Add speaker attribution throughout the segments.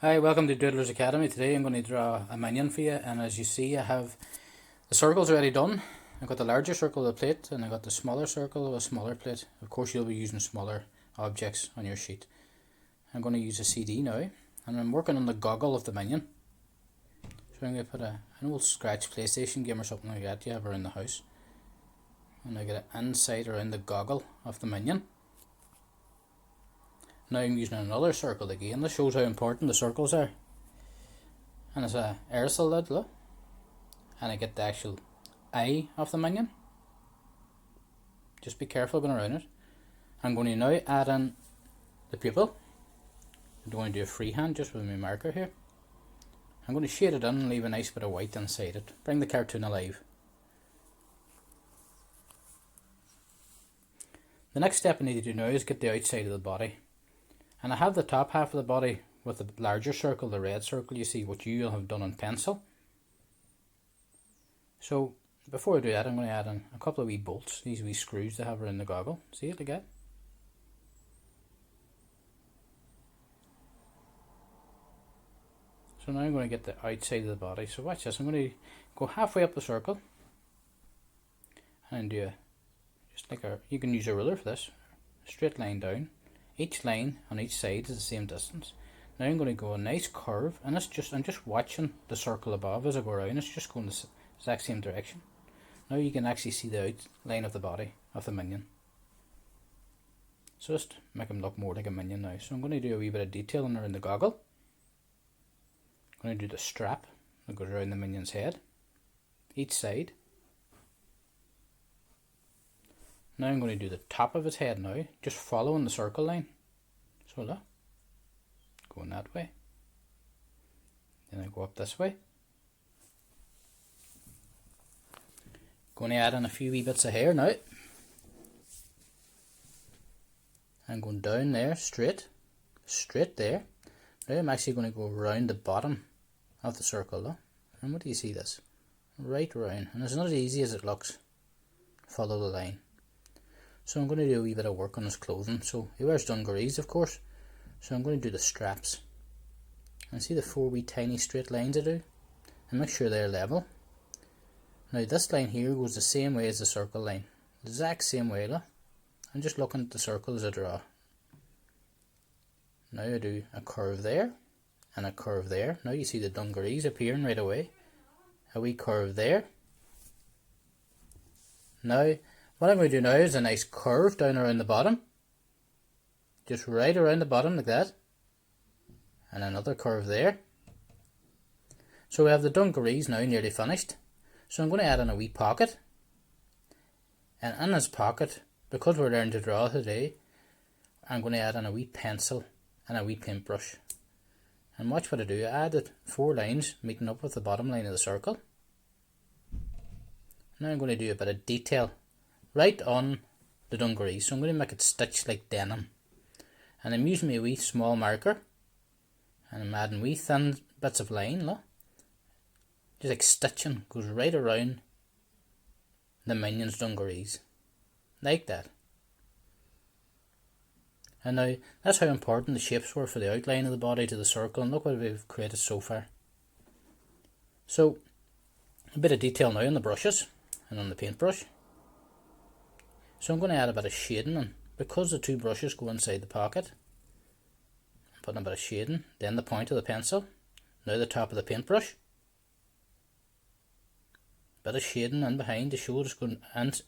Speaker 1: Hi, welcome to DOODLERZ Academy. Today I'm going to draw a minion for you, and as you see I have the circles already done. I've got the larger circle of the plate and I've got the smaller circle of a smaller plate. Of course you'll be using smaller objects on your sheet. I'm going to use a CD now, and I'm working on the goggle of the minion. So I'm going to put an old scratch PlayStation game or something like that you have around the house. And I get it inside around the goggle of the minion. Now I'm using another circle again. This shows how important the circles are. And it's a aerosol lid, look. And I get the actual eye of the minion. Just be careful going around it. I'm going to now add in the pupil. I don't want to do a freehand just with my marker here. I'm going to shade it in and leave a nice bit of white inside it. Bring the cartoon alive. The next step I need to do now is get the outside of the body. And I have the top half of the body with the larger circle, the red circle you see, what you'll have done in pencil. So before I do that, I'm going to add in a couple of wee bolts, these wee screws they have around the goggle. See it again? So now I'm going to get the outside of the body. So watch this, I'm going to go halfway up the circle and do just like you can use a ruler for this, a straight line down. Each line on each side is the same distance. Now I'm going to go a nice curve, and I'm just watching the circle above as I go around. It's just going the exact same direction. Now you can actually see the outline of the body of the minion. So just make him look more like a minion now. So I'm going to do a wee bit of detailing around the goggle. I'm going to do the strap that goes around the minion's head, each side. Now I'm going to do the top of his head now, just following the circle line. So look, going that way. Then I go up this way. Going to add in a few wee bits of hair now. I'm going down there, straight there. Now I'm actually going to go around the bottom of the circle, look. And what do you see this? Right around. And it's not as easy as it looks. Follow the line. So I'm going to do a wee bit of work on his clothing. So he wears dungarees, of course. So I'm going to do the straps. And see the four wee tiny straight lines I do? And make sure they're level. Now this line here goes the same way as the circle line. The exact same way, look. I'm just looking at the circle as I draw. Now I do a curve there. And a curve there. Now you see the dungarees appearing right away. A wee curve there. Now what I'm going to do now is a nice curve down around the bottom. Just right around the bottom like that. And another curve there. So we have the dungarees now nearly finished. So I'm going to add in a wee pocket. And in this pocket, because we're learning to draw today, I'm going to add in a wee pencil and a wee paintbrush. And watch what I do. I added 4 lines meeting up with the bottom line of the circle. Now I'm going to do a bit of detail right on the dungarees. So I'm going to make it stitched like denim. And I'm using my wee small marker. And I'm adding wee thin bits of line, look. Just like stitching, goes right around the minion's dungarees. Like that. And now, that's how important the shapes were for the outline of the body to the circle. And look what we've created so far. So, a bit of detail now on the brushes and on the paintbrush. So I'm going to add a bit of shading in. Because the 2 brushes go inside the pocket, I'm putting a bit of shading, then the point of the pencil, now the top of the paintbrush. Bit of shading in behind to show it's going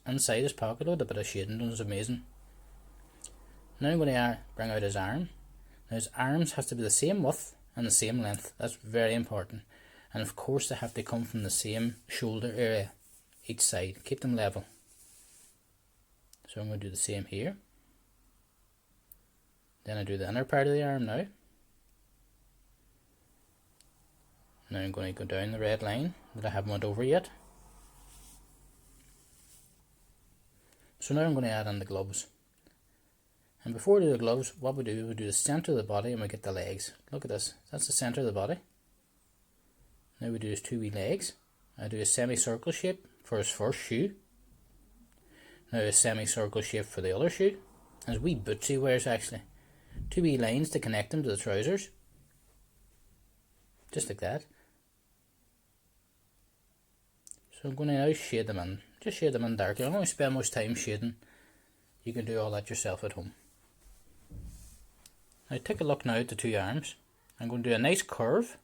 Speaker 1: inside his pocket. Oh, the bit of shading is amazing. Now I'm going to bring out his arm. Now his arms have to be the same width and the same length. That's very important. And of course they have to come from the same shoulder area each side. Keep them level. So I'm going to do the same here. Then I do the inner part of the arm now. Now I'm going to go down the red line that I haven't went over yet. So now I'm going to add in the gloves. And before we do the gloves, what we do the centre of the body and we get the legs. Look at this. That's the centre of the body. Now we do his 2 wee legs. I do a semicircle shape for his first shoe. Now a semicircle shape for the other shoe. And his wee boots he wears actually. 2 wee lines to connect them to the trousers. just like that. So I'm going to now shade them in, just shade them in darkly. I don't want to spend much time shading. You can do all that yourself at home. Now take a look now at the two arms. I'm going to do a nice curve,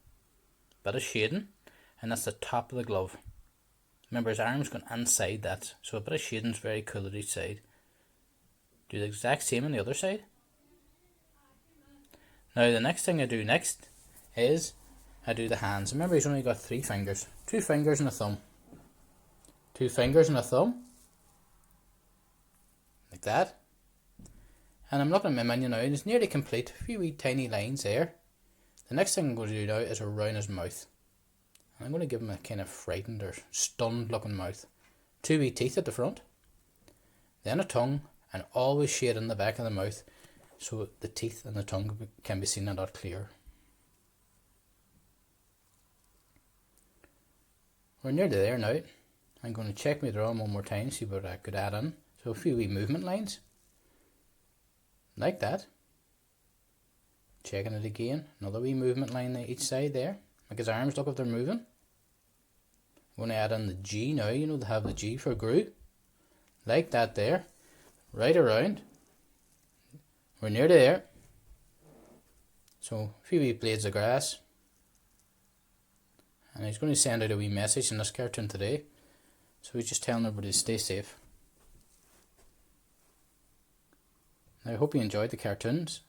Speaker 1: bit of shading, and that's the top of the glove. Remember, his arm's going inside that, so a bit of shading is very cool at each side. Do the exact same on the other side. Now the next thing I do next is I do the hands. Remember, he's only got 3 fingers. 2 fingers and a thumb. 2 fingers and a thumb. Like that. And I'm looking at my minion now, and it's nearly complete. A few wee tiny lines there. The next thing I'm going to do now is around his mouth. I'm going to give him a kind of frightened or stunned looking mouth. 2 wee teeth at the front. Then a tongue, and always shade in the back of the mouth so the teeth and the tongue can be seen a lot clearer. We're nearly there now. I'm going to check my drawing one more time, see what I could add in. So a few wee movement lines. Like that. Checking it again. Another wee movement line each side there. Like his arms, look if they're moving. I'm going to add in the G now. You know, they have the G for Gru. Like that there. Right around. We're nearly there. So a few wee blades of grass. And he's going to send out a wee message in this cartoon today. So he's just telling everybody to stay safe. Now, I hope you enjoyed the cartoons.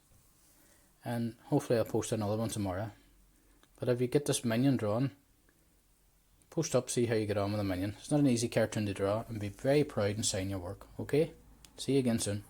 Speaker 1: And hopefully I'll post another one tomorrow. But if you get this minion drawn, post up, see how you get on with the minion. It's not an easy cartoon to draw, and be very proud and sign your work. Okay? See you again soon.